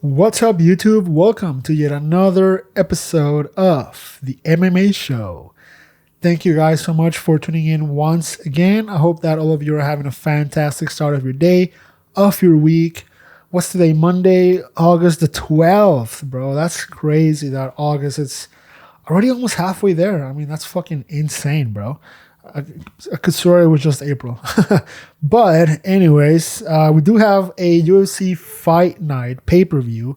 What's up, YouTube? Welcome to yet another episode of the MMA Show. Thank you guys so much for tuning in once again. I hope that all of you are having a fantastic start of your day, of your week. What's today? Monday, August the 12th, bro. That's crazy that August, it's already almost halfway there. I mean, that's fucking insane, bro. I could swear it was just April. But anyways, we do have a UFC Fight Night pay-per-view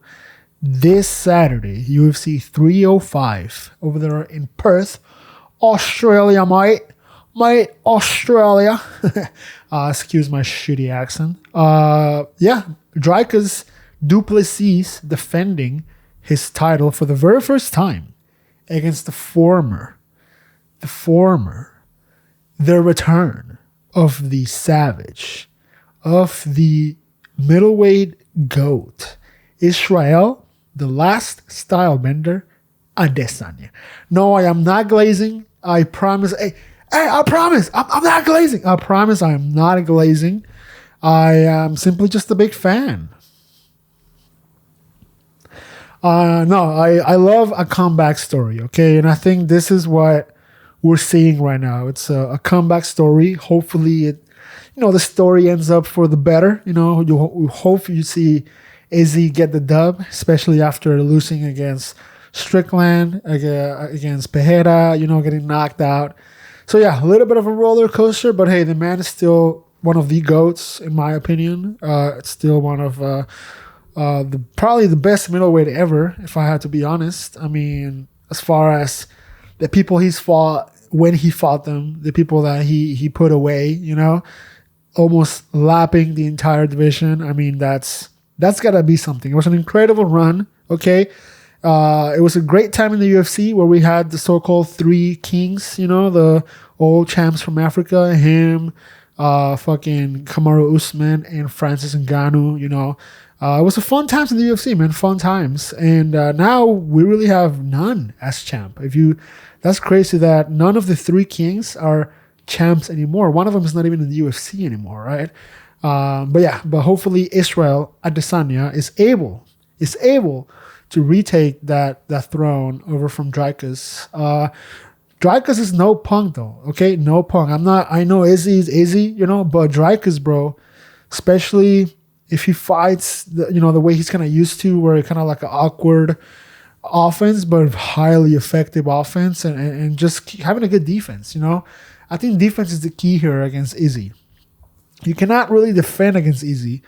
this Saturday, UFC 305 over there in Perth, Australia, mate, Australia. Excuse my shitty accent. Yeah, Dricus du Plessis defending his title for the very first time against the return of the savage, of the middleweight goat, Israel, the last style bender, Adesanya. No, I am not glazing. I promise. Hey, I promise. I'm not glazing. I promise I am not glazing. I am simply just a big fan. No, I love a comeback story, okay? And I think this is what we're seeing right now. It's a comeback story. Hopefully, the story ends up for the better. You hope you see Izzy get the dub, especially after losing against Strickland, against Pereira, getting knocked out. So yeah, a little bit of a roller coaster, but hey, the man is still one of the GOATs, in my opinion. It's still one of probably the best middleweight ever, if I had to be honest. I mean, as far as the people he's fought, when he fought them, the people that he put away, almost lapping the entire division. I mean, that's gotta be something. It was an incredible run, okay? It was a great time in the UFC where we had the so-called three kings, the old champs from Africa, him, fucking Kamaru Usman, and Francis Ngannou, it was a fun times in the UFC, man. Fun times. And now we really have none as champ. That's crazy that none of the three kings are champs anymore. One of them is not even in the UFC anymore, right? But hopefully Israel Adesanya is able to retake that throne over from Dricus. Dricus is no punk though, okay? No punk. I know Izzy is Izzy, but Dricus, bro, especially if he fights the way he's kind of used to, where kind of like an awkward offense, but highly effective offense, and just having a good defense. I think defense is the key here against Izzy. You cannot really defend against Izzy.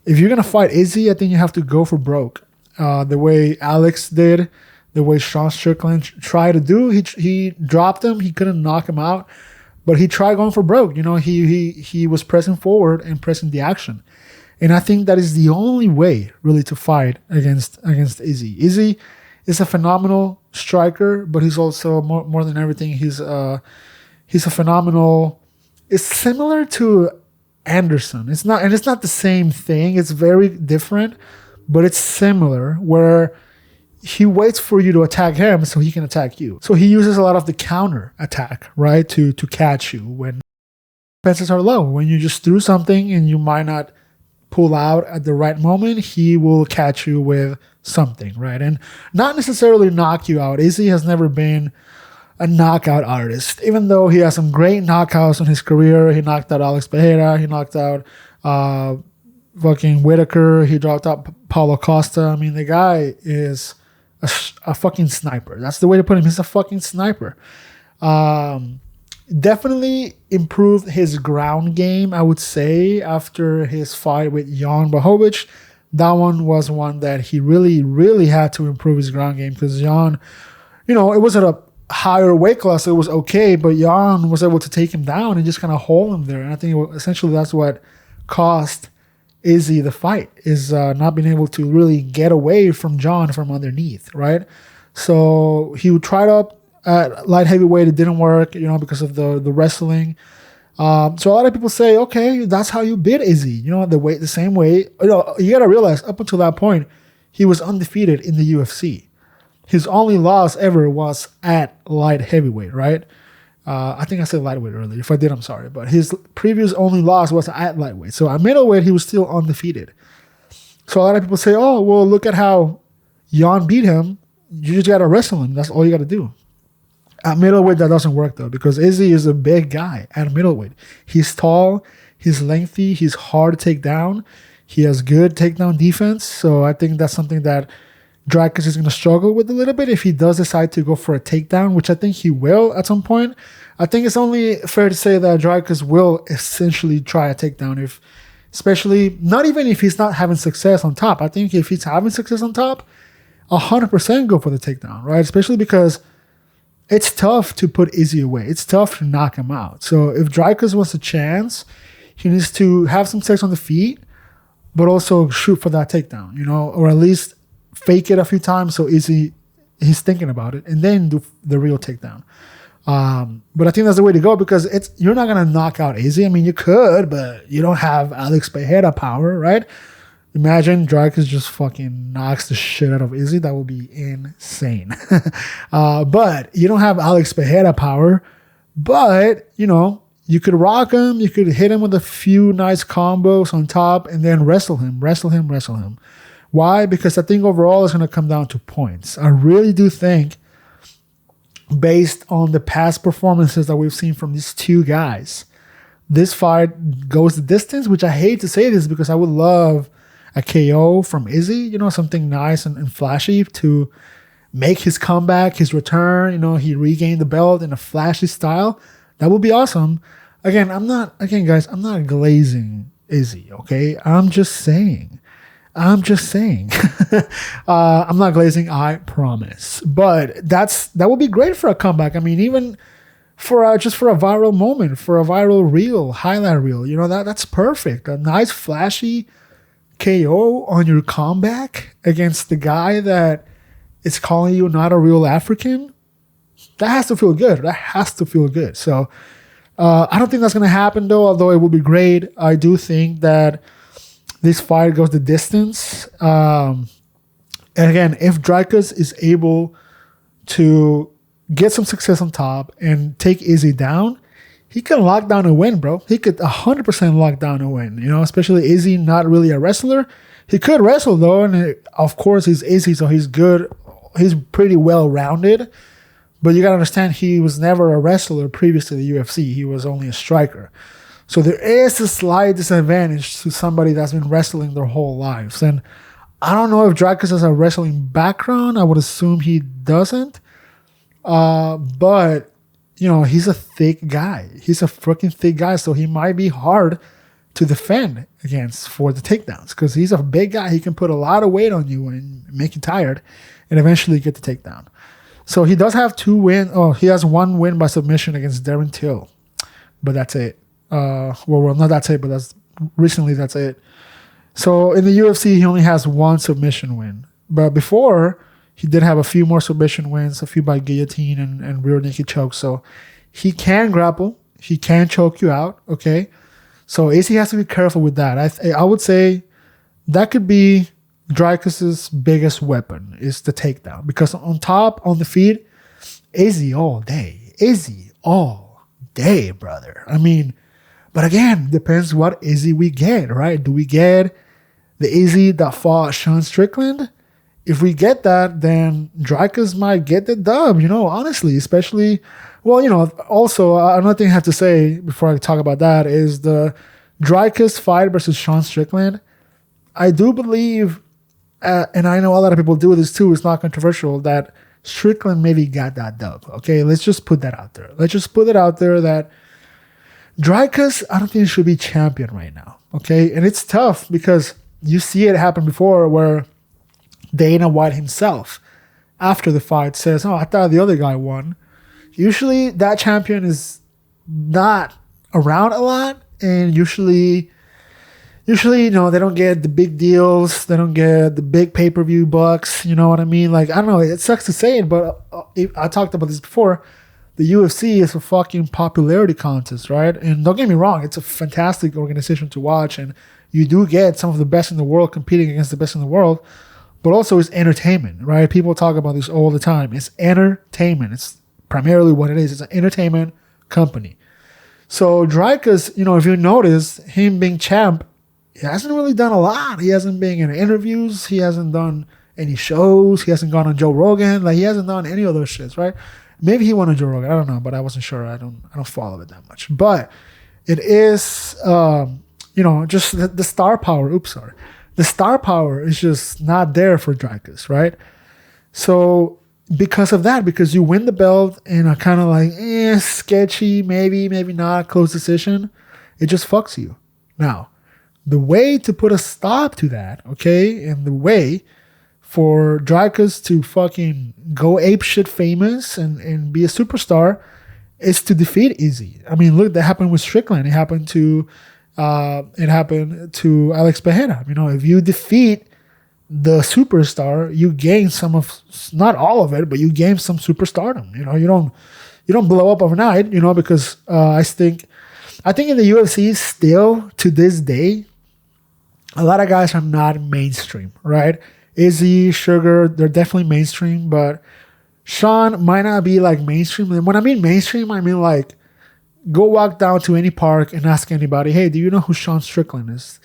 If you're gonna fight Izzy, I think you have to go for broke. The way Alex did, the way Sean Strickland tried to do, he dropped him. He couldn't knock him out, but he tried going for broke. He was pressing forward and pressing the action. And I think that is the only way, really, to fight against Izzy. Izzy is a phenomenal striker, but he's also more than everything. He's a phenomenal. It's similar to Anderson. It's not the same thing. It's very different, but it's similar. Where he waits for you to attack him so he can attack you. So he uses a lot of the counter attack, right, to catch you when defenses are low. When you just threw something and you might not pull out at the right moment, he will catch you with something, right? And not necessarily knock you out. Izzy has never been a knockout artist, even though he has some great knockouts in his career. He knocked out Alex Pereira. He knocked out fucking Whitaker. He dropped out Paulo Costa. I mean, the guy is a fucking sniper. That's the way to put him. He's a fucking sniper. Definitely improved his ground game, I would say, after his fight with Jan Blachowicz. That one was one that he really, really had to improve his ground game, because Jan, it was at a higher weight class, so it was okay, but Jan was able to take him down and just kind of hold him there. And I think essentially that's what cost Izzy the fight, is not being able to really get away from Jan from underneath, right? So he would try up at light heavyweight. It didn't work, because of the wrestling. So a lot of people say, okay, that's how you beat Izzy. The same way. You gotta realize, up until that point, he was undefeated in the UFC. His only loss ever was at light heavyweight, right? I think I said lightweight earlier. If I did, I'm sorry. But his previous only loss was at lightweight. So at middleweight, he was still undefeated. So a lot of people say, oh, well, look at how Jan beat him. You just got to wrestle him. That's all you got to do. At middleweight, that doesn't work, though, because Izzy is a big guy at middleweight. He's tall, he's lengthy, he's hard to take down. He has good takedown defense. So I think that's something that Dricus is going to struggle with a little bit if he does decide to go for a takedown, which I think he will at some point. I think it's only fair to say that Dricus will essentially try a takedown, if, especially, not even if he's not having success on top. I think if he's having success on top, 100% go for the takedown, right? Especially because it's tough to put Izzy away. It's tough to knock him out. So if Dricus wants a chance, he needs to have some success on the feet, but also shoot for that takedown, or at least fake it a few times so Izzy, he's thinking about it, and then do the real takedown. But I think that's the way to go, because you're not going to knock out Izzy. I mean, you could, but you don't have Alex Pereira power, right? Imagine Dricus just fucking knocks the shit out of Izzy. That would be insane. But you don't have Alex Pereira power. But, you could rock him. You could hit him with a few nice combos on top and then wrestle him. Why? Because I think overall it's going to come down to points. I really do think, based on the past performances that we've seen from these two guys, this fight goes the distance, which I hate to say this because I would love a KO from Izzy, something nice and flashy to make his comeback, his return. He regained the belt in a flashy style. That would be awesome. Again, guys, I'm not glazing Izzy, okay? I'm just saying. I'm not glazing, I promise. But that would be great for a comeback. I mean, even for just for a viral moment, for a viral reel, highlight reel, that's perfect. A nice flashy KO on your comeback against the guy that is calling you not a real African. That has to feel good. So I don't think that's going to happen, though, although it would be great. I do think that this fight goes the distance. And again, if Dricus is able to get some success on top and take Izzy down, he can lock down a win, bro. He could 100% lock down a win, especially Izzy, not really a wrestler. He could wrestle, though, and of course, he's Izzy, so he's good. He's pretty well-rounded. But you got to understand, he was never a wrestler previous to the UFC. He was only a striker. So there is a slight disadvantage to somebody that's been wrestling their whole lives. And I don't know if Dricus has a wrestling background. I would assume he doesn't. But, he's a thick guy. He's a freaking thick guy. So he might be hard to defend against for the takedowns, because he's a big guy. He can put a lot of weight on you and make you tired and eventually get the takedown. So he does have 2 wins. Oh, he has 1 win by submission against Darren Till. But that's it. Well, not that's it, but that's it. So in the UFC, he only has 1 submission win. But before, he did have a few more submission wins, a few by guillotine and rear naked choke. So he can grapple. He can choke you out, okay? So Izzy has to be careful with that. I would say that could be Dricus's biggest weapon, is the takedown. Because on top, on the feet, Izzy all day. Izzy all day, brother. I mean, but again, depends what Izzy we get, right? Do we get the Izzy that fought Sean Strickland? If we get that, then Dricus might get the dub, honestly, especially, also another thing I have to say before I talk about that is the Dricus fight versus Sean Strickland. I do believe, and I know a lot of people do this too, it's not controversial, that Strickland maybe got that dub. Okay, let's just put that out there. That Dricus, I don't think he should be champion right now. Okay, and it's tough because you see it happen before where Dana White himself, after the fight, says, "Oh, I thought the other guy won." Usually, that champion is not around a lot, and usually, they don't get the big deals. They don't get the big pay-per-view bucks. You know what I mean? Like, I don't know. It sucks to say it, but I talked about this before. The UFC is a fucking popularity contest, right? And don't get me wrong, it's a fantastic organization to watch, and you do get some of the best in the world competing against the best in the world, but also it's entertainment, right? People talk about this all the time. It's entertainment. It's primarily what it is. It's an entertainment company. So Dricus, if you notice, him being champ, he hasn't really done a lot. He hasn't been in interviews. He hasn't done any shows. He hasn't gone on Joe Rogan. Like, he hasn't done any of those shits, right? Maybe he went on Joe Rogan. I don't know, but I wasn't sure. I don't follow it that much. But it is, just the star power. Oops, sorry. The star power is just not there for Dricus, right? So because of that, because you win the belt in a kind of like sketchy, maybe not, close decision, it just fucks you. Now, the way to put a stop to that, okay, and the way for Dricus to fucking go apeshit famous and be a superstar is to defeat Izzy. I mean, look, that happened with Strickland. It happened to Alex Pereira. If you defeat the superstar, you gain some of, not all of it, but you gain some superstardom. You don't blow up overnight. Because I think in the UFC still to this day, a lot of guys are not mainstream, right? Izzy, Sugar, they're definitely mainstream, but Sean might not be like mainstream. And when I mean mainstream, I mean like, go walk down to any park and ask anybody, hey, do you know who Sean Strickland is?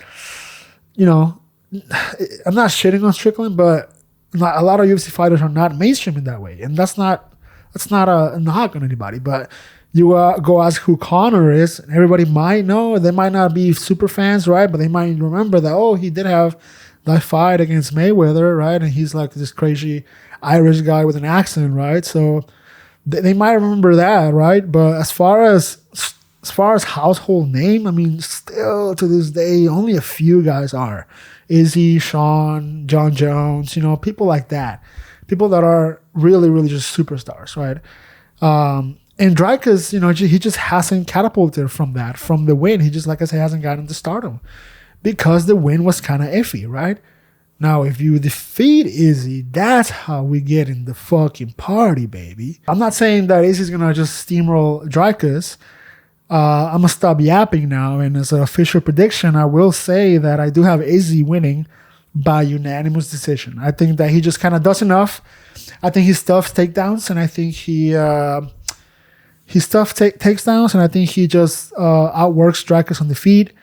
I'm not shitting on Strickland, but a lot of UFC fighters are not mainstream in that way. And that's not a knock on anybody. But you go ask who Conor is, and everybody might know. They might not be super fans, right? But they might remember that, he did have that fight against Mayweather, right? And he's like this crazy Irish guy with an accent, right? So they might remember that, right? But as far as household name, I mean, still to this day, only a few guys are. Izzy, Sean, John Jones, people like that. People that are really, really just superstars, right? And Dricus, he just hasn't catapulted from the win. He just, like I said, hasn't gotten to stardom because the win was kind of iffy, right? Now, if you defeat Izzy, that's how we get in the fucking party, baby. I'm not saying that Izzy's going to just steamroll Dricus. I'm going to stop yapping now. And as an official prediction, I will say that I do have Izzy winning by unanimous decision. I think that he just kind of does enough. I think he stuffs takedowns, and I think he stuffs takedowns, and I think he just outworks Dricus on the feet.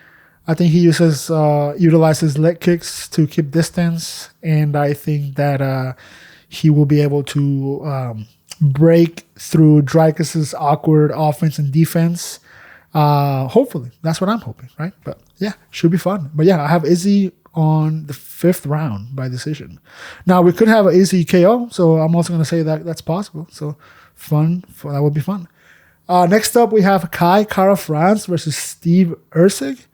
I think he utilizes leg kicks to keep distance, and I think that he will be able to break through Dricus's awkward offense and defense. Hopefully, that's what I'm hoping, right? But yeah, should be fun. But yeah, I have Izzy on the 5th round by decision. Now we could have an Izzy KO, so I'm also going to say that that's possible. So fun, that would be fun. Next up, we have Kai Kara-France versus Steve Erceg.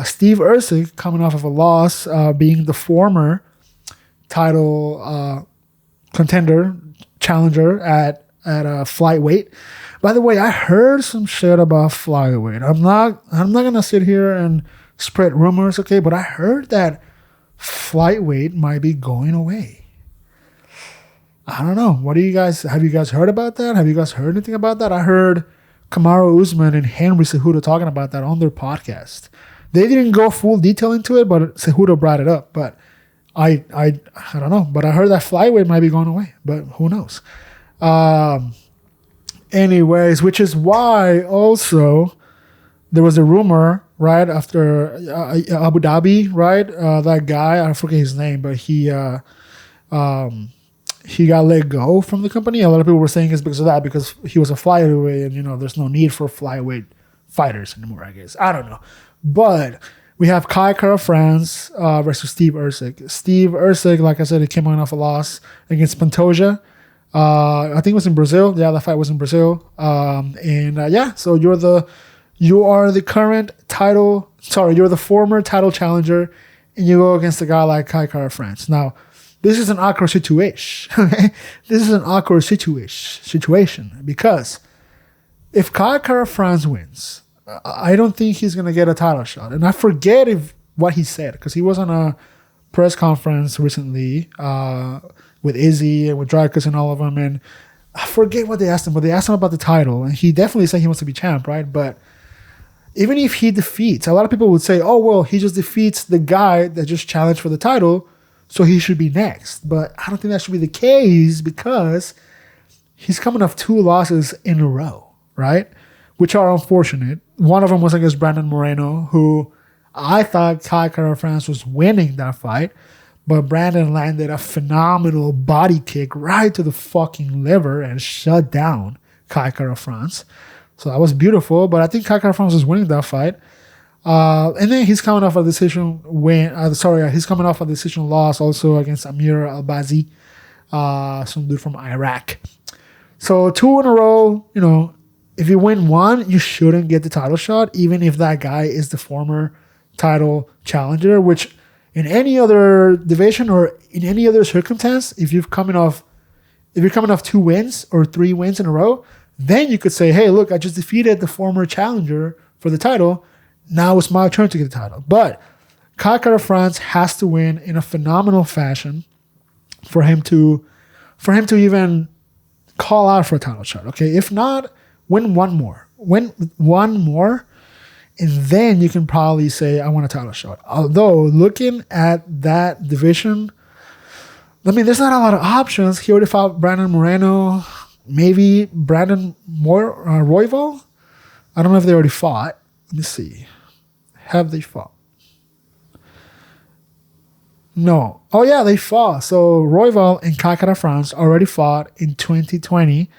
Steve Erceg coming off of a loss, being the former title contender, challenger at flyweight. By the way, I heard some shit about flyweight. I'm not gonna sit here and spread rumors, okay? But I heard that flyweight might be going away. I don't know. Have you guys heard about that? Have you guys heard anything about that? I heard Kamaru Usman and Henry Cejudo talking about that on their podcast. They didn't go full detail into it, but Cejudo brought it up. But I don't know. But I heard that flyweight might be going away. But who knows? Anyways, which is why also there was a rumor right after Abu Dhabi, right? That guy, I forget his name, but he got let go from the company. A lot of people were saying it's because of that, because he was a flyweight, and there's no need for flyweight fighters anymore, I guess. I don't know. But we have Kai Kara-France versus Steve Erceg. Steve Erceg, like I said, he came on off a loss against Pantoja. I think it was in Brazil. Yeah, that fight was in Brazil. So you are the current title. Sorry, you're the former title challenger, and you go against a guy like Kai Kara-France. Now, this is an awkward situation. Okay, this is an awkward situation because if Kai Kara-France wins, I don't think he's gonna get a title shot. And I forget what he said, because he was on a press conference recently with Izzy and with Dricus and all of them, and I forget what they asked him, but they asked him about the title, and he definitely said he wants to be champ, right? But even if he defeats, a lot of people would say, oh, well, he just defeats the guy that just challenged for the title, so he should be next. But I don't think that should be the case, because he's coming off 2 losses in a row, right? Which are unfortunate. One of them was against Brandon Moreno, who I thought Kai Kara France was winning that fight, but Brandon landed a phenomenal body kick right to the fucking liver and shut down Kai Kara France. So that was beautiful, but I think Kai Kara France was winning that fight. And then he's coming off a decision win. He's coming off a decision loss also against Amir Albazi, some dude from Iraq. So 2 in a row, you know, if you win one, you shouldn't get the title shot, even if that guy is the former title challenger, which in any other division or in any other circumstance, if you're coming off 2 wins or 3 wins in a row, then you could say, hey, look, I just defeated the former challenger for the title. Now it's my turn to get the title. But Kai Kara France has to win in a phenomenal fashion for him to even call out for a title shot. Okay, if not, win one more. Win one more, and then you can probably say, I want a title shot. Although, looking at that division, I mean, there's not a lot of options. He already fought Brandon Moreno, maybe Brandon Royval. I don't know if they already fought. Let me see. Have they fought? No. Oh, yeah, they fought. So Royval and Kai Kara France already fought in 2020,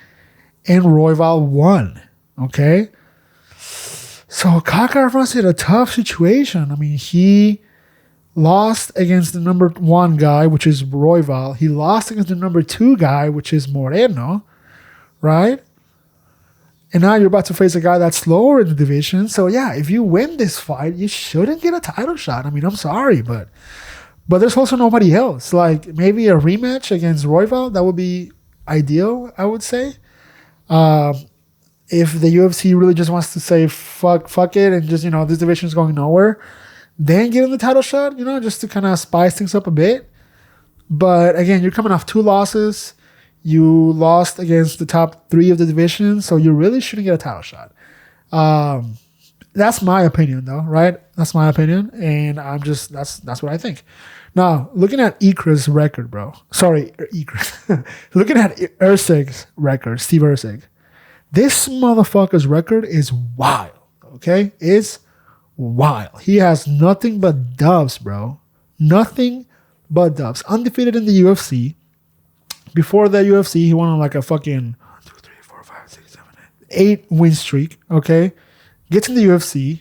and Royval won. Okay? So Kai Kara France had a tough situation. I mean, he lost against the number 1 guy, which is Royval. He lost against the number 2 guy, which is Moreno, right? And now you're about to face a guy that's lower in the division. So, yeah, if you win this fight, you shouldn't get a title shot. I mean, I'm sorry, but there's also nobody else. Like, maybe a rematch against Royval, that would be ideal, I would say. If the UFC really just wants to say, fuck it, and just, you know, this division is going nowhere, then give him the title shot, you know, just to kind of spice things up a bit. But, again, you're coming off 2 losses. You lost against the top 3 of the division, so you really shouldn't get a title shot. That's my opinion, though, right? That's my opinion, and that's what I think. Now, looking at Ikra's record, bro. Sorry, Ikra. Looking at Urseg's record, Steve Urseg. This motherfucker's record is wild, okay? It's wild. He has nothing but dubs, bro. Nothing but dubs. Undefeated in the UFC. Before the UFC, he went on like a fucking 8 win streak, okay? Gets in the UFC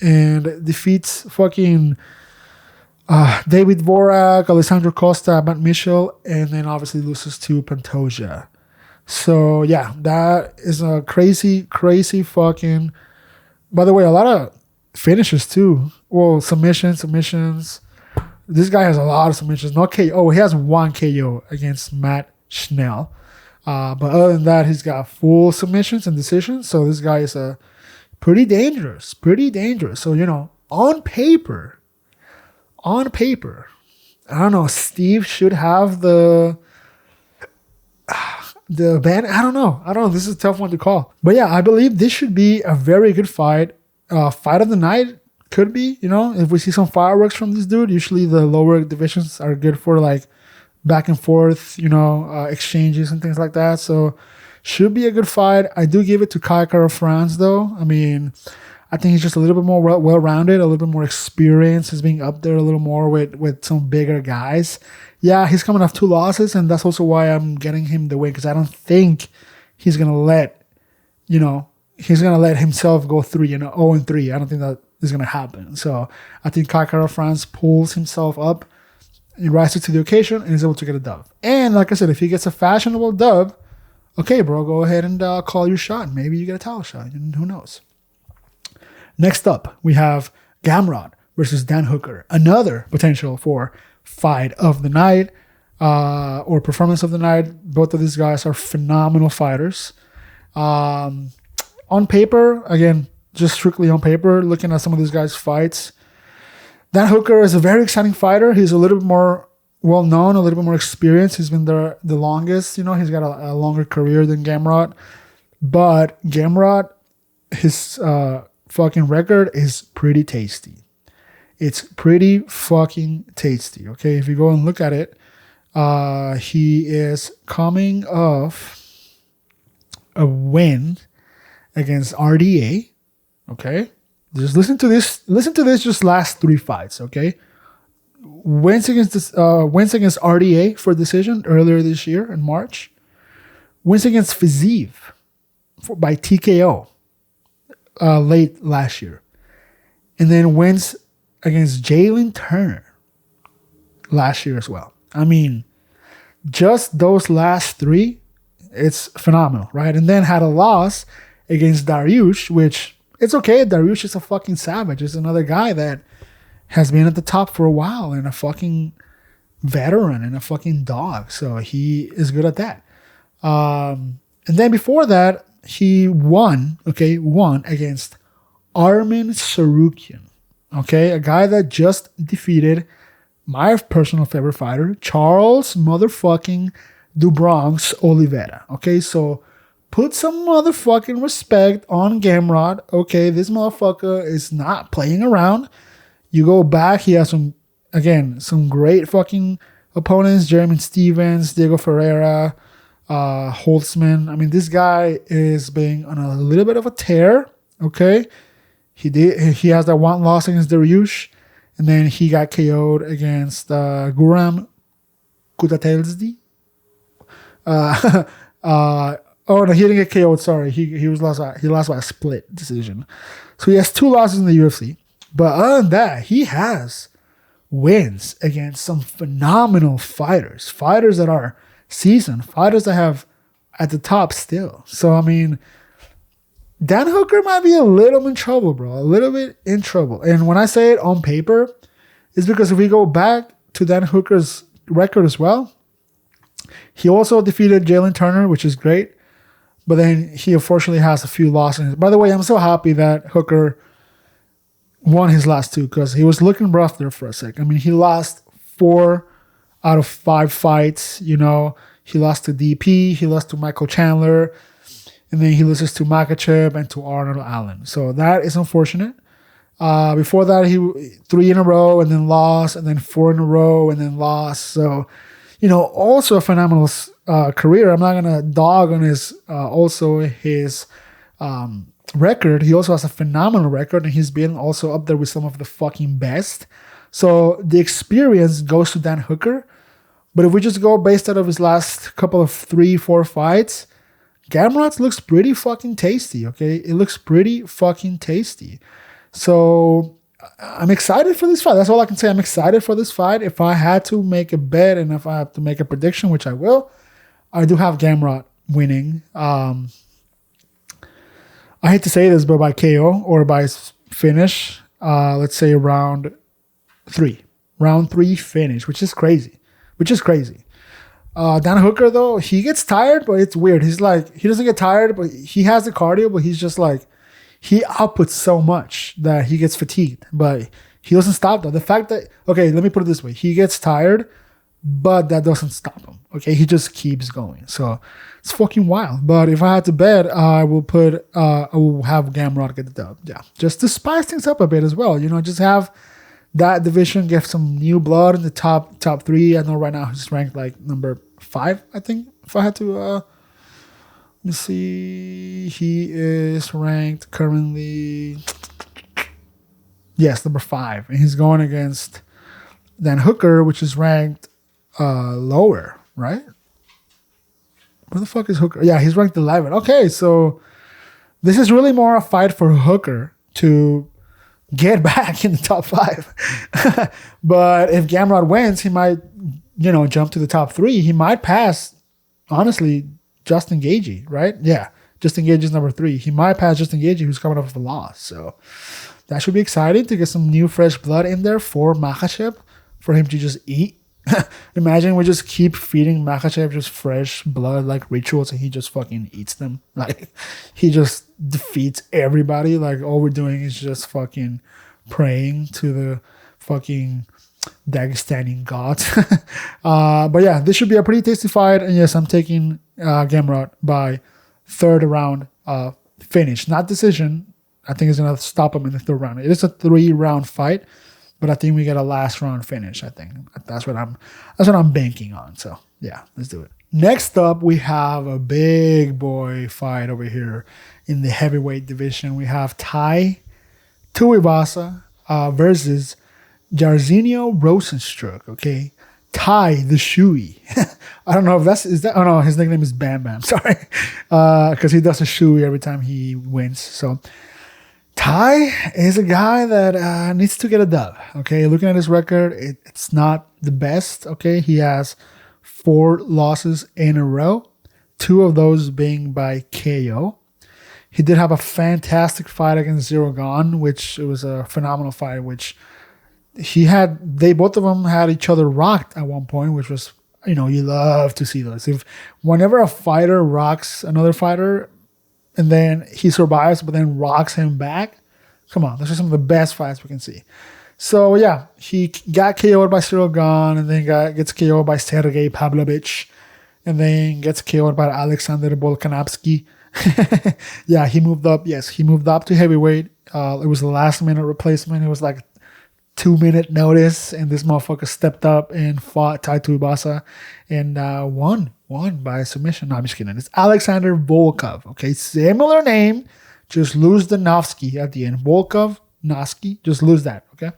and defeats fucking David Vorak, Alessandro Costa, Matt Mitchell, and then obviously loses to Pantoja. So, yeah, that is a crazy, crazy fucking... By the way, a lot of finishes too. Well, submissions. This guy has a lot of submissions. No KO. Oh, he has 1 KO against Matt Schnell. But other than that, he's got full submissions and decisions. So this guy is pretty dangerous. So, you know, on paper, I don't know, Steve should have the ban. I don't know. This is a tough one to call. But yeah, I believe this should be a very good fight. Fight of the night. Could be, you know, if we see some fireworks from this dude. Usually the lower divisions are good for like back and forth, you know, exchanges and things like that. So should be a good fight. I do give it to Kai Kara France though. I mean, I think he's just a little bit more well-rounded, a little bit more experienced. He's being up there a little more with some bigger guys. Yeah, he's coming off 2 losses, and that's also why I'm getting him the win, because I don't think he's gonna let himself go 0-3. I don't think that is going to happen. So I think Kai Kara France pulls himself up, he rises to the occasion, and is able to get a dub. And like I said, if he gets a fashionable dub, okay, bro, go ahead and call your shot. Maybe you get a title shot. Who knows? Next up, we have Gamrot versus Dan Hooker. Another potential for fight of the night or performance of the night. Both of these guys are phenomenal fighters. On paper, again, just strictly on paper, looking at some of these guys' fights, Dan Hooker is a very exciting fighter. He's a little bit more well-known, a little bit more experienced. He's been there the longest. You know, he's got a longer career than Gamrot. But Gamrot, his fucking record is pretty tasty. It's pretty fucking tasty, okay? If you go and look at it, he is coming off a win against RDA, okay? Just listen to this. Listen to this. Just last 3 fights, okay? Wins against RDA for decision earlier this year in March. Wins against Fiziev by TKO late last year. And then wins against Jalen Turner last year as well. I mean, just those last 3, it's phenomenal, right? And then had a loss against Dariush, which it's okay. Dariush is a fucking savage. It's another guy that has been at the top for a while and a fucking veteran and a fucking dog. So he is good at that. And then before that, he won against Armin Sarukian. Okay, a guy that just defeated my personal favorite fighter, Charles motherfucking DuBronx Oliveira. Okay, so put some motherfucking respect on Gamrot. Okay, this motherfucker is not playing around. You go back, he has some great fucking opponents, Jeremy Stevens, Diego Ferreira, Holtzman. I mean, this guy is being on a little bit of a tear. Okay, he has that one loss against Dariush, and then he got KO'd against Guram Kutatelzdi. Oh no, he didn't get KO'd. Sorry, he lost by a split decision. So he has 2 losses in the UFC. But other than that, he has wins against some phenomenal fighters that are seasoned, fighters that have at the top still. So I mean, Dan Hooker might be a little in trouble, bro. A little bit in trouble. And when I say it on paper, it's because if we go back to Dan Hooker's record as well, he also defeated Jalen Turner, which is great. But then he unfortunately has a few losses. By the way, I'm so happy that Hooker won his last 2 because he was looking rough there for a sec. I mean, he lost 4 out of 5 fights. You know, he lost to DP, he lost to Michael Chandler, and then he loses to Makhachev and to Arnold Allen. So that is unfortunate. Before that, he 3 in a row and then lost, and then 4 in a row and then lost. So, you know, also a phenomenal career. I'm not gonna dog on his record. He also has a phenomenal record, and he's been also up there with some of the fucking best. So the experience goes to Dan Hooker. But if we just go based out of his last couple of 3-4 fights, Gamrot looks pretty fucking tasty, okay? It looks pretty fucking tasty. So I'm excited for this fight. That's all I can say. I'm excited for this fight. If I had to make a bet and if I have to make a prediction, which I will, I do have Gamrot winning. I hate to say this, but by KO or by finish, let's say round 3. Round 3 finish, which is crazy. Dan Hooker, though, he gets tired, but it's weird. He's like, he doesn't get tired, but he has the cardio, but he's just like, he outputs so much that he gets fatigued, but he doesn't stop though. The fact that, okay, let me put it this way. He gets tired, but that doesn't stop him. Okay, he just keeps going. So it's fucking wild. But if I had to bet, I will have Gamrot get the dub. Yeah, just to spice things up a bit as well. You know, just have that division give some new blood in the top 3. I know right now he's ranked like number 5, I think. If I had to, let me see. He is ranked currently, yes, number 5, and he's going against Dan Hooker, which is ranked lower, right? Where the fuck is Hooker? Yeah, he's ranked 11. Okay, so this is really more a fight for Hooker to get back in the top 5. But if Gamrot wins, he might, you know, jump to the top 3. He might pass, honestly, Justin Gaethje, right? Yeah, Justin Gaethje is number 3. He might pass Justin Gaethje, who's coming off of a loss. So that should be exciting to get some new fresh blood in there for Makhachev, for him to just eat. Imagine we just keep feeding Makhachev just fresh blood like rituals, and he just fucking eats them. Like, he just defeats everybody. Like, all we're doing is just fucking praying to the fucking Dagestani gods. But yeah, this should be a pretty tasty fight. And yes, I'm taking Gamrot by 3rd round finish, not decision. I think it's gonna stop him in the 3rd round. It is a 3-round fight, but I think we get a last round finish. I think that's what I'm banking on. So yeah, let's do it. Next up, we have a big boy fight over here in the heavyweight division. We have Tai Tuivasa versus Jairzinho Rosenstruck, okay? Ty the Shoey. I don't know if is that. Oh no, his nickname is Bam Bam. Sorry, because he does a shoey every time he wins. So Ty is a guy that needs to get a dub. Okay, looking at his record, it's not the best. Okay, he has 4 losses in a row, 2 of those being by KO. He did have a fantastic fight against Zero Gone, which it was a phenomenal fight, which they both of them had each other rocked at one point, which was, you love to see those. Whenever a fighter rocks another fighter and then he survives but then rocks him back, come on, those are some of the best fights we can see. So yeah, he got KO'd by Zero Gone and then gets KO'd by Sergey Pavlovich and then gets KO'd by Alexander Volkanovski. Yeah, he moved up. Yes, he moved up to heavyweight. It was a last minute replacement. It was like 2-minute notice, and this motherfucker stepped up and fought Tai Tuivasa and won by submission. No, I'm just kidding. It's Alexander Volkov. Okay, similar name, just lose the Novsky at the end. Volkov, Novsky, just lose that. Okay.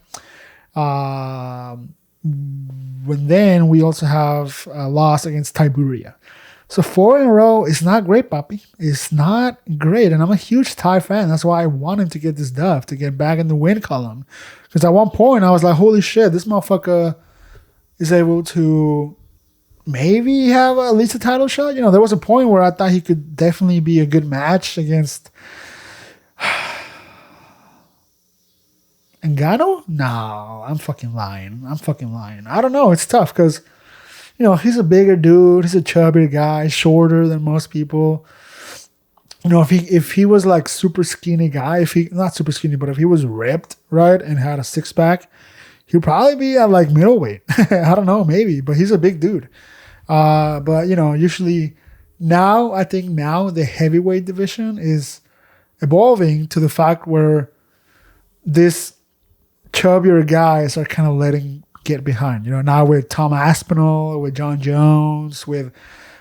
And then we also have a loss against Tiberia. So 4 in a row is not great, Papi. It's not great. And I'm a huge Thai fan. That's why I want him to get this dub, to get back in the win column. Because at one point, I was like, holy shit, this motherfucker is able to maybe have at least a title shot. There was a point where I thought he could definitely be a good match against Ngannou? No, I'm fucking lying. I don't know. It's tough because he's a bigger dude. He's a chubbier guy, shorter than most people. If he was like super skinny guy, not super skinny, but if he was ripped, right, and had a 6-pack, he'd probably be at like middleweight. I don't know, maybe, but he's a big dude. But usually I think now the heavyweight division is evolving to the fact where this chubbier guys are kind of letting get behind. Now with Tom Aspinall, with John Jones, with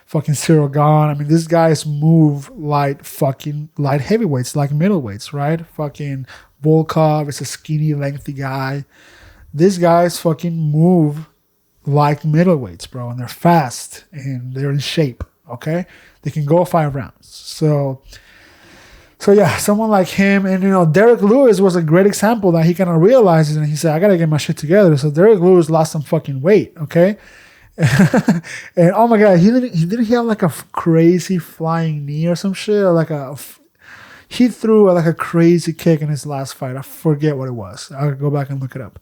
fucking Cyril Gane. I mean, these guys move light heavyweights, like middleweights, right? Fucking Volkov is a skinny, lengthy guy. These guys fucking move like middleweights, bro, and they're fast and they're in shape, okay? They can go 5 rounds. So yeah, someone like him, and Derek Lewis was a great example that he kind of realizes, and he said, I gotta get my shit together. So Derek Lewis lost some fucking weight, okay? And oh my god, he didn't have like a crazy flying knee or some shit, or he threw like a crazy kick in his last fight. I forget what it was. I'll go back and look it up.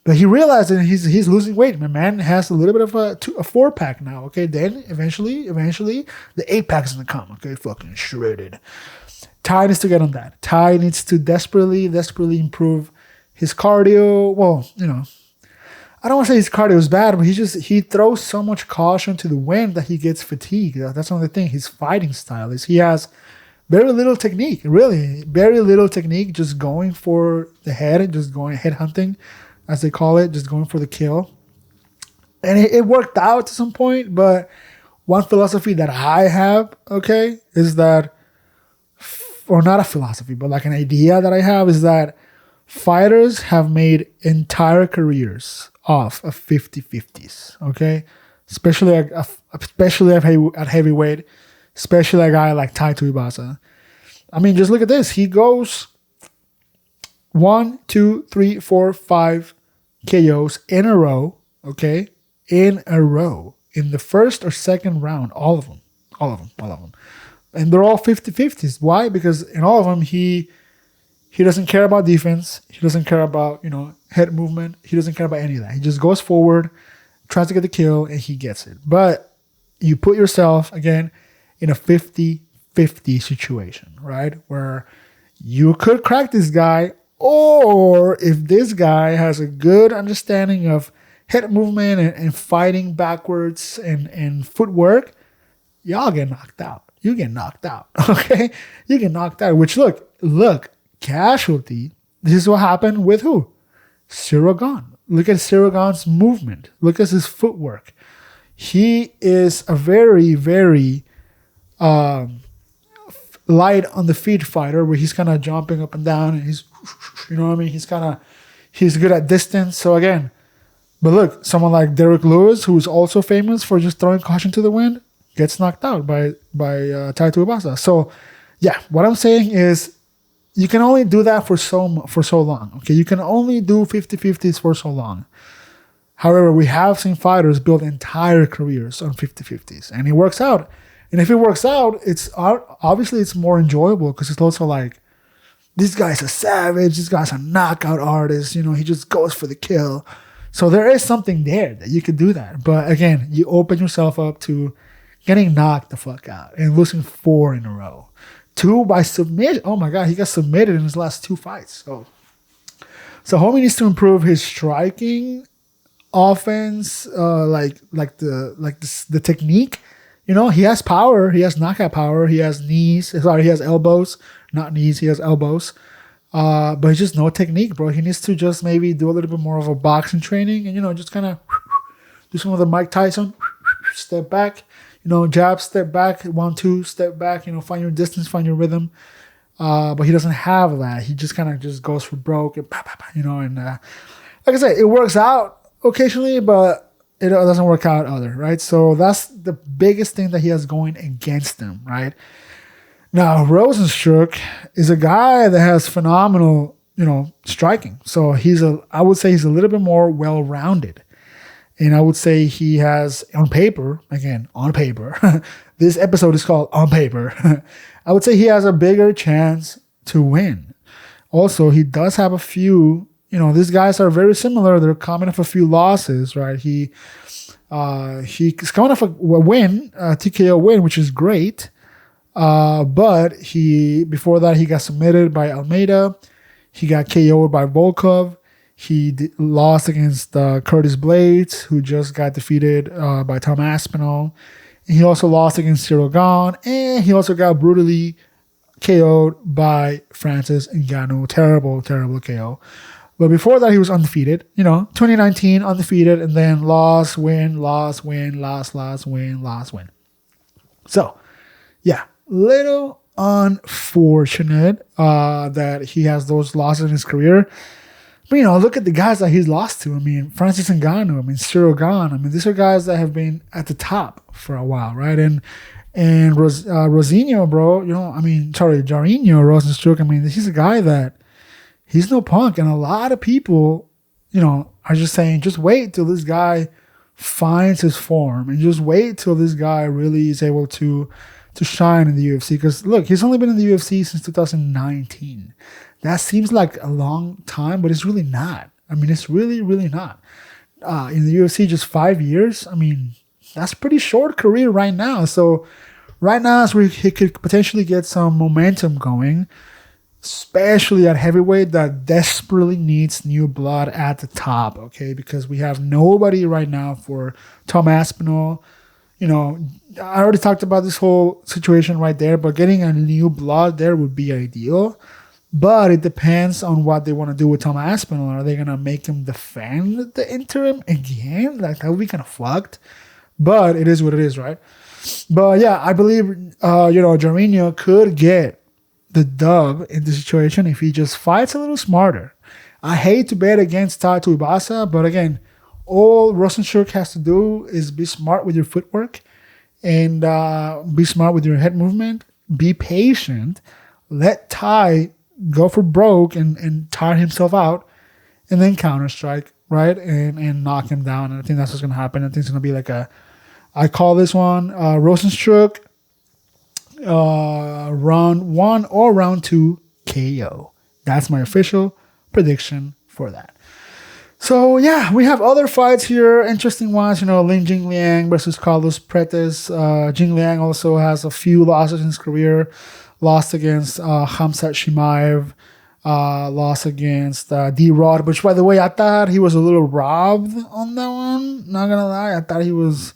But he realized that he's losing weight. My man has a little bit of a 4-pack now. Okay, then eventually the 8-pack is gonna come. Okay, fucking shredded. Ty needs to get on that. Ty needs to desperately improve his cardio. Well, I don't want to say his cardio is bad, but he throws so much caution to the wind that he gets fatigued. That's another thing. His fighting style is he has very little technique, really. Very little technique, just going for the head, just going head hunting, as they call it, just going for the kill. And it worked out to some point, but one philosophy that I have, okay, is that, or not a philosophy, but like an idea that I have, is that fighters have made entire careers off of 50-50s, okay? Especially at heavyweight, especially a guy like Tai Tuivasa. I mean, just look at this. He goes 1, 2, 3, 4, 5 KOs in a row, okay? In a row. In the first or second round, all of them. And they're all 50-50s. Why? Because in all of them, he doesn't care about defense. He doesn't care about, head movement. He doesn't care about any of that. He just goes forward, tries to get the kill, and he gets it. But you put yourself, again, in a 50-50 situation, right? Where you could crack this guy, or if this guy has a good understanding of head movement and fighting backwards and footwork, y'all get knocked out. You get knocked out, okay? You get knocked out, which look, casualty. This is what happened with who? Cyril Gane. Look at Cyril Gane's movement. Look at his footwork. He is a very, very light on the feet fighter, where he's kind of jumping up and down and he's You know what I mean? He's good at distance. So again, but look, someone like Derek Lewis, who's also famous for just throwing caution to the wind, gets knocked out by Tai Tuivasa. So yeah, what I'm saying is you can only do that for so long. Okay, you can only do 50-50s for so long. However, we have seen fighters build entire careers on 50-50s, and it works out. And if it works out, it's obviously it's more enjoyable because it's also like, this guy's a savage, this guy's a knockout artist, you know, he just goes for the kill. So there is something there that you could do that. But again, you open yourself up to getting knocked the fuck out and losing 4 in a row. 2 by submission. Oh my God, he got submitted in his last 2 fights. So homie needs to improve his striking, offense, like the technique. You know, he has power, he has knockout power, he has he has elbows, not knees, he has elbows. But he's just no technique, bro. He needs to just maybe do a little bit more of a boxing training and, you know, just kind of do some of the Mike Tyson, step back, you know, jab, step back, 1-2, step back, you know, find your distance, find your rhythm. But he doesn't have that. He just kind of just goes for broke and, you know, and like I said, it works out occasionally, but it doesn't work out other, right? So that's the biggest thing that he has going against him, right? Now, Rosenstruck is a guy that has phenomenal, you know, striking. So I would say he's a little bit more well-rounded. And I would say he has, on paper, this episode is called On Paper. I would say he has a bigger chance to win. Also, he does have a few, you know, these guys are very similar. They're coming off a few losses, right? He's coming off a win, a TKO win, which is great. But before that, he got submitted by Almeida. He got KO'd by Volkov. He lost against Curtis Blades, who just got defeated by Tom Aspinall. And he also lost against Cyril Gane. And he also got brutally KO'd by Francis Ngannou. Terrible, terrible KO. But before that, he was undefeated. You know, 2019, undefeated. And then loss, win, loss, win, loss, win, loss, win. So, yeah. Little unfortunate that he has those losses in his career. But, you know, look at the guys that he's lost to. I mean, Francis Ngannou, I mean, Cyril Gane. I mean, these are guys that have been at the top for a while, right? And Rosinho, bro, you know, I mean, sorry, Jairzinho Rosenstruck, I mean, he's a guy that he's no punk. And a lot of people, you know, are just saying, just wait till this guy finds his form and just wait till this guy really is able to shine in the UFC. Because look, he's only been in the UFC since 2019. That seems like a long time, but it's really not. I mean, it's really, really not. In the UFC, just 5 years. I mean, that's a pretty short career right now. So right now is where he could potentially get some momentum going, especially at heavyweight that desperately needs new blood at the top, okay? Because we have nobody right now for Tom Aspinall. You know, I already talked about this whole situation right there, but getting a new blood there would be ideal. But it depends on what they want to do with Tom Aspinall. Are they going to make him defend the interim again? Like, that would be kind of fucked. But it is what it is, right? But yeah, I believe, Jairzinho could get the dub in the situation if he just fights a little smarter. I hate to bet against Tai Tuivasa, but again, all Rosenstruck has to do is be smart with your footwork and be smart with your head movement. Be patient. Let Tai go for broke and tire himself out and then counter strike, right? And knock him down. And I think that's what's going to happen. I think it's going to be like I call this one Rosenstruck round 1 or round 2 KO. That's my official prediction for that. So yeah, we have other fights here, interesting ones. Lin Jingliang versus Carlos Pretes. Jingliang also has a few losses in his career. Lost against Khamzat Chimaev. Lost against D-Rod, which, by the way, I thought he was a little robbed on that one. Not gonna lie, I thought it was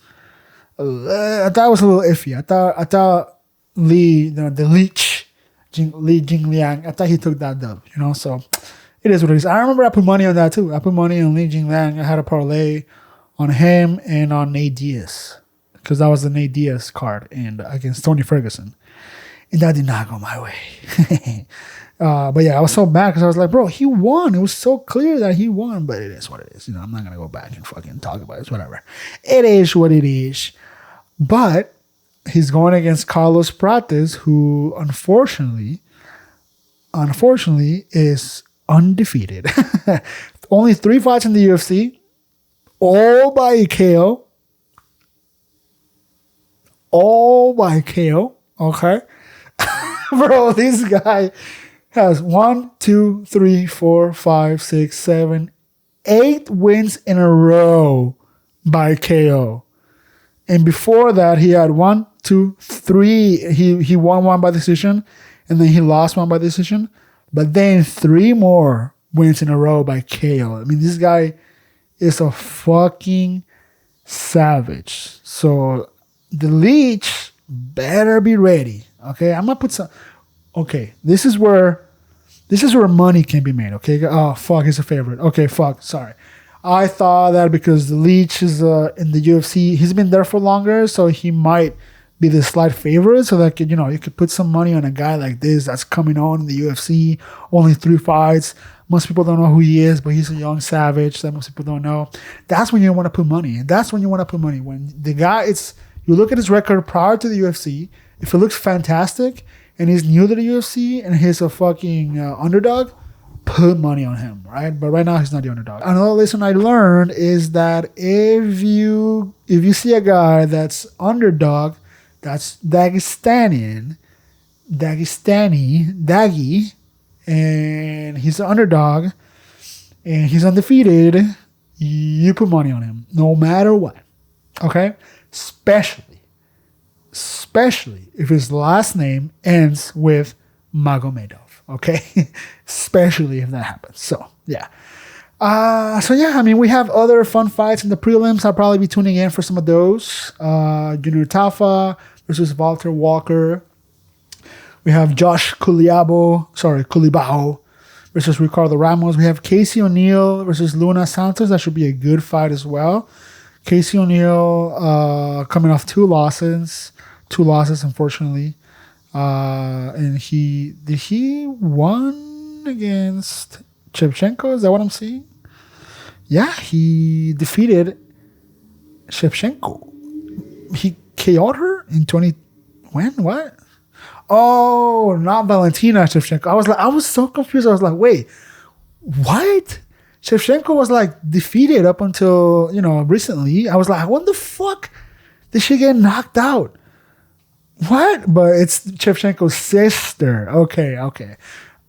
a little iffy. I thought Lee, the Leech, Li Jingliang, I thought he took that dub. So. It is what it is. I remember I put money on that too. I put money on Li Jingliang. I had a parlay on him and on Nate Diaz because that was the Nate Diaz card and against Tony Ferguson. And that did not go my way. But yeah, I was so mad because I was like, bro, he won. It was so clear that he won, but it is what it is. You know, I'm not going to go back and fucking talk about it. It's whatever. It is what it is. But he's going against Carlos Prates, who unfortunately is undefeated. Only 3 fights in the UFC, all by KO. All by KO. Okay. Bro, this guy has 1, 2, 3, 4, 5, 6, 7, 8 wins in a row by KO. And before that, he had 1, 2, 3. He won one by decision, and then he lost one by decision. But then 3 more wins in a row by KO. I mean, this guy is a fucking savage. So the leech better be ready. Okay, I'm gonna put some. Okay, this is where money can be made. Okay, oh fuck, he's a favorite. Okay, fuck, sorry. I thought that because the leech is in the UFC, he's been there for longer, so he might be the slight favorite. So that could, you could put some money on a guy like this that's coming on in the UFC. Only 3 fights. Most people don't know who he is, but he's a young savage that most people don't know. That's when you want to put money. That's when you want to put money. When the guy, you look at his record prior to the UFC. If it looks fantastic and he's new to the UFC and he's a fucking underdog, put money on him, right? But right now he's not the underdog. Another lesson I learned is that if you see a guy that's underdog, that's Daggy, and he's an underdog and he's undefeated, you put money on him no matter what. Okay? Especially if his last name ends with Magomedov, okay? Especially if that happens. So, yeah. I mean, we have other fun fights in the prelims. I'll probably be tuning in for some of those. Junior Tafa versus Walter Walker. We have Josh Culibao versus Ricardo Ramos. We have Casey O'Neill versus Luna Santos. That should be a good fight as well. Casey O'Neill coming off 2 losses, unfortunately. And he won against Shevchenko? Is that what I'm seeing? Yeah, he defeated Shevchenko. He KO'd her in 20. When? What? Oh, not Valentina Shevchenko. I was so confused. I was like, wait, what? Shevchenko was like defeated up until, recently. I was like, when the fuck did she get knocked out? What? But it's Shevchenko's sister. Okay.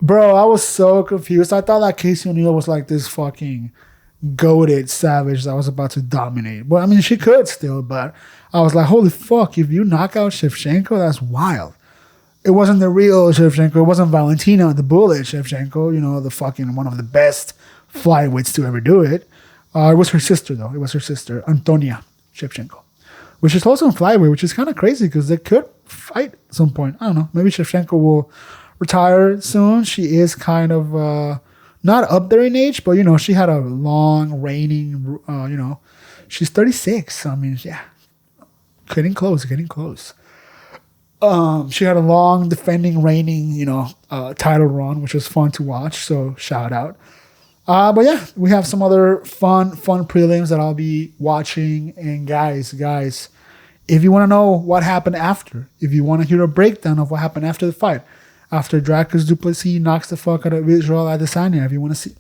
Bro, I was so confused. I thought that Casey O'Neill was like this fucking goated savage that was about to dominate. Well, I mean, she could still, but I was like, holy fuck, if you knock out Shevchenko, that's wild. It wasn't the real Shevchenko. It wasn't Valentina, the bullet Shevchenko, the fucking one of the best flyweights to ever do it. It was her sister, though. It was her sister, Antonia Shevchenko, which is also in flyweight, which is kind of crazy because they could fight at some point. I don't know. Maybe Shevchenko will retire soon. She is kind of not up there in age, but, she had a long reigning, she's 36. I mean, yeah, getting close. She had a long defending, reigning, title run, which was fun to watch. So shout out. But yeah, we have some other fun prelims that I'll be watching. And guys, if you want to know what happened after, if you want to hear a breakdown of what happened after the fight, after Dracus du Plessis knocks the fuck out of Israel Adesanya, if you want to see,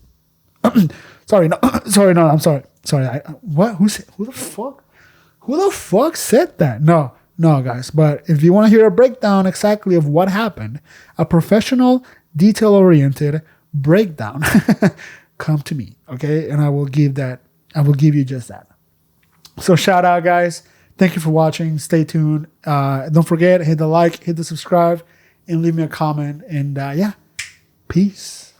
sorry, I'm sorry. What? Who the fuck said that? No, guys. But if you want to hear a breakdown exactly of what happened, a professional, detail-oriented breakdown, come to me, okay? And I will give you just that. So shout out, guys. Thank you for watching. Stay tuned. Don't forget, hit the like, hit the subscribe, and leave me a comment. And peace.